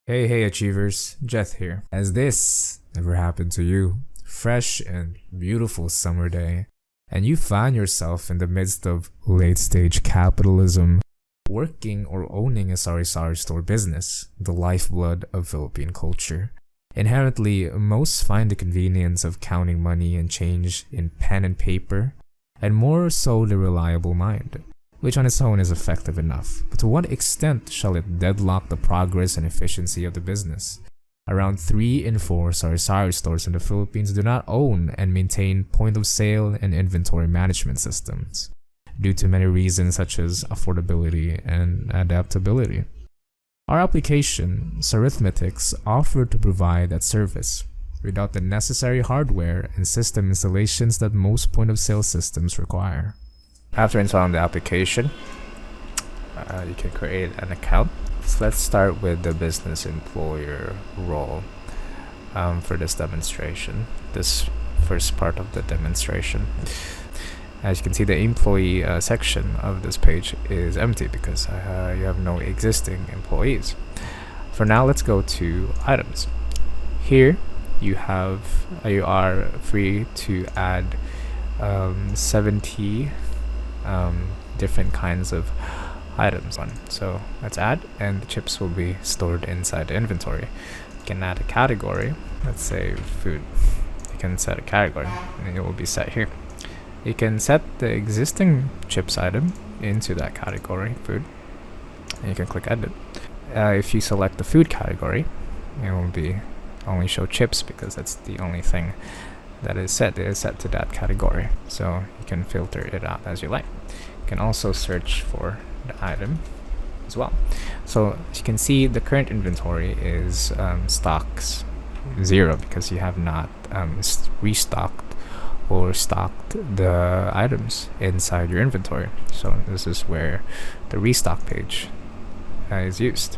Hey achievers, Jeth here. Has this ever happened to you? Fresh and beautiful summer day, and you find yourself in the midst of late stage capitalism, working or owning a sari-sari store business, the lifeblood of Philippine culture. Inherently, most find the convenience of counting money and change in pen and paper, and more so the reliable mind, which on its own is effective enough. But to what extent shall it deadlock the progress and efficiency of the business? Around 3 in 4 sari-sari stores in the Philippines do not own and maintain point of sale and inventory management systems, due to many reasons such as affordability and adaptability. Our application, Sarithmetics, offered to provide that service without the necessary hardware and system installations that most point of sale systems require. After installing the application, you can create an account. So let's start with the business employer role for this demonstration, this first part of the demonstration. As you can see, the employee section of this page is empty because you have no existing employees. For now, let's go to items. Here you are free to add 70 different kinds of items on. So let's add, and the chips will be stored inside the inventory. You can add a category, let's say food. You can set a category and it will be set here. You can set the existing chips item into that category, food, and you can click edit. If you select the food category, it will be only show chips because that's the only thing that is set. It is set to that category, so you can filter it out as you like. You can also search for the item as well. So as you can see, the current inventory is stocks 0 because you have not restocked or stocked the items inside your inventory. So this is where the restock page is used.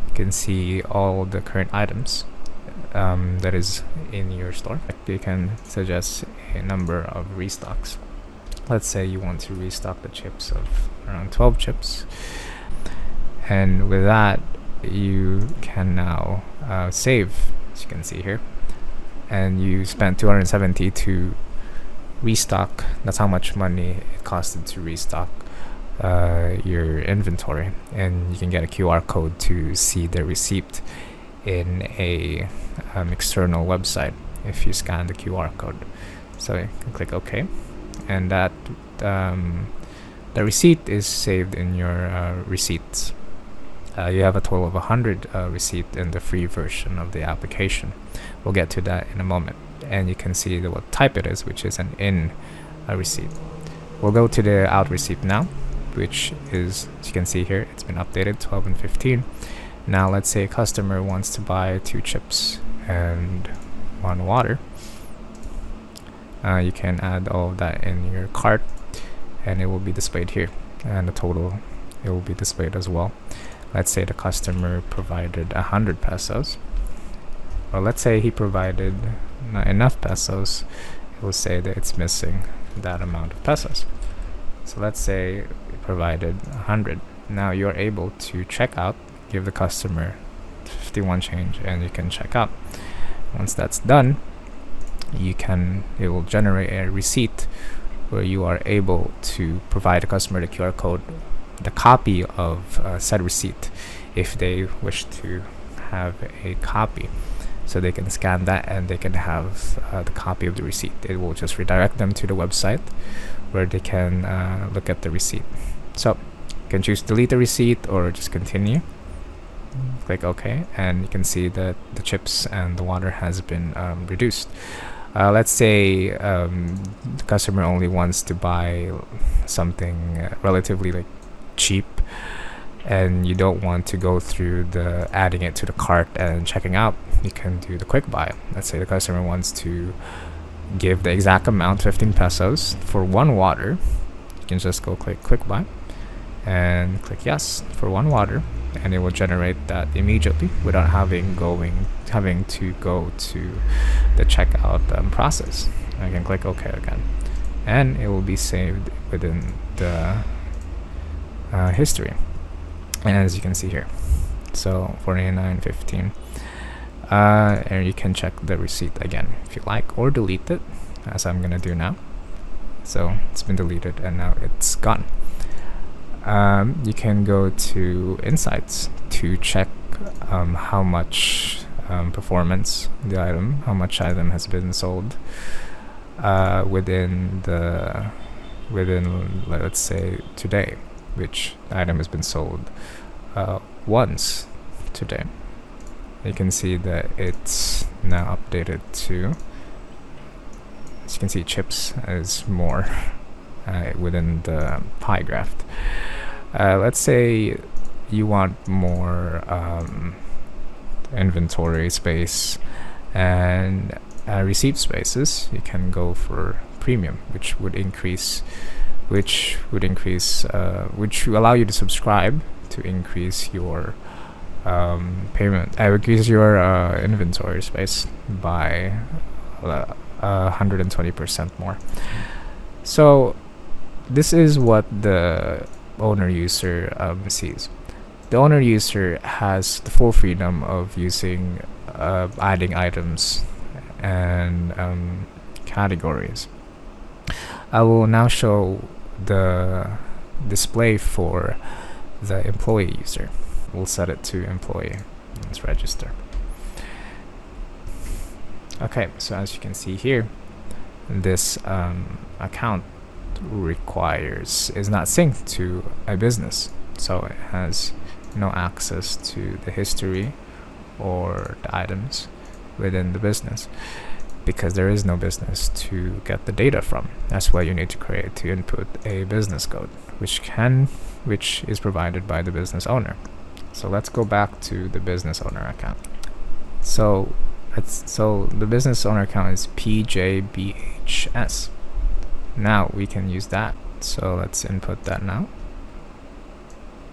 You can see all the current items that is in your store. You can suggest a number of restocks. Let's say you want to restock the chips of around 12 chips, and with that you can now save, as you can see here, and you spent 270 to restock. That's how much money it costed to restock your inventory, and you can get a QR code to see the receipt in a external website if you scan the QR code. So you can click OK, and that the receipt is saved in your receipts. You have a total of 100 receipt in the free version of the application. We'll get to that in a moment. And you can see what type it is, which is an in receipt. We'll go to the out receipt now, which is, as you can see here, it's been updated 12 and 15. Now let's say a customer wants to buy 2 chips and 1 water. You can add all of that in your cart and it will be displayed here, and the total, it will be displayed as well. Let's say the customer provided 100 pesos, or let's say he provided not enough pesos. It will say that it's missing that amount of pesos. So let's say you provided 100. Now you're able to check out, give the customer 51 change, and you can check out. Once that's done, it will generate a receipt where you are able to provide the customer the QR code, the copy of said receipt, if they wish to have a copy. So they can scan that and they can have the copy of the receipt. It will just redirect them to the website where they can look at the receipt. So you can choose delete the receipt or just continue. Click OK, and you can see that the chips and the water has been reduced. Let's say the customer only wants to buy something relatively cheap, and you don't want to go through the adding it to the cart and checking out. You can do the quick buy. Let's say the customer wants to give the exact amount, 15 pesos for 1 water. You can just go click quick buy and click yes for 1 water, and it will generate that immediately without having to go to the checkout process. I can click OK again, and it will be saved within the history. And as you can see here, So 49.15. And you can check the receipt again if you like, or delete it, as I'm gonna do now. So it's been deleted and now it's gone. You can go to Insights to check how much performance the item, how much item has been sold within let's say today, which item has been sold once today. You can see that it's now updated to, as you can see, chips is more within the pie graph. Let's say you want more inventory space and receipt spaces. You can go for premium, which would allow you to subscribe to increase your increase your inventory space by 120% more. So this is what the owner user sees. The owner user has the full freedom of using adding items and categories. I will now show the display for the employee user. We'll set it to employee. Let's register. Okay, so as you can see here, this account is not synced to a business, so it has no access to the history or the items within the business, because there is no business to get the data from. That's why you need to input a business code, which is provided by the business owner. So let's go back to the business owner account. So the business owner account is PJBHS. Now we can use that. So let's input that now.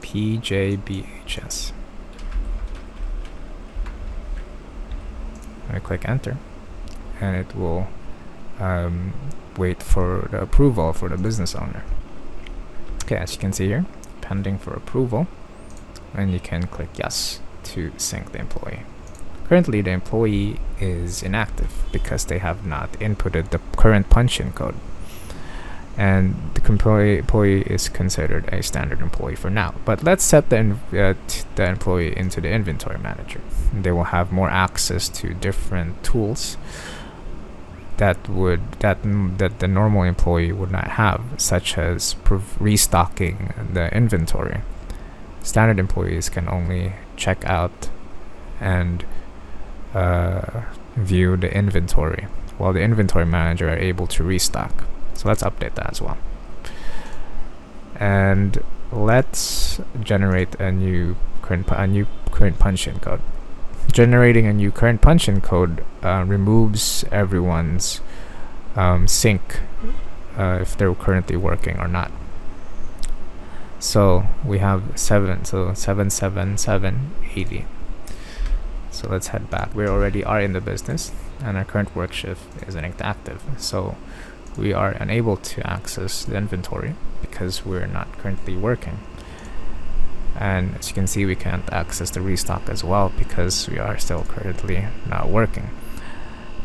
PJBHS. I click enter, and it will wait for the approval for the business owner. Okay, as you can see here, pending for approval, and you can click yes to sync the employee. Currently, the employee is inactive because they have not inputted the current punch-in code, and the employee is considered a standard employee for now. But let's set the employee into the inventory manager. They will have more access to different tools that the normal employee would not have, such as restocking the inventory. Standard employees can only check out and view the inventory, while the inventory manager are able to restock. So let's update that as well. And let's generate a new current punch-in code. Generating a new current punch-in code removes everyone's sync if they're currently working or not. So we have 77780. So let's head back. We already are in the business, and our current work shift isn't active. So we are unable to access the inventory because we're not currently working. And as you can see, we can't access the restock as well because we are still currently not working.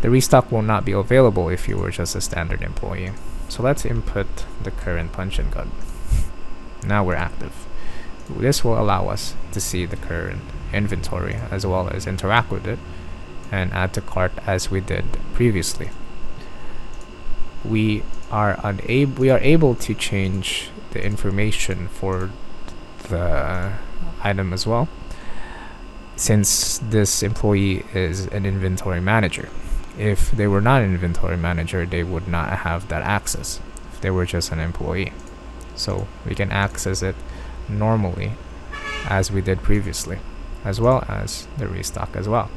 The restock will not be available if you were just a standard employee. So let's input the current punch-in code. Now we're active. This will allow us to see the current inventory as well as interact with it and add to cart as we did previously. We are able to change the information for the item as well, since this employee is an inventory manager. If they were not an inventory manager, they would not have that access if they were just an employee. So we can access it normally as we did previously, as well as the restock as well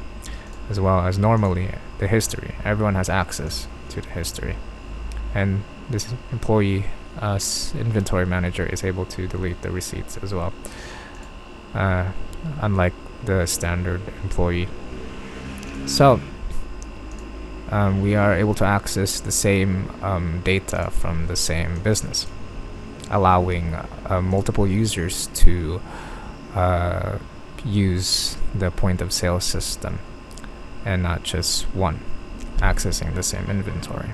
as normally the history. Everyone has access to the history, and this employee inventory manager is able to delete the receipts as well, unlike the standard employee. So we are able to access the same data from the same business, allowing multiple users to use the point of sale system and not just one accessing the same inventory.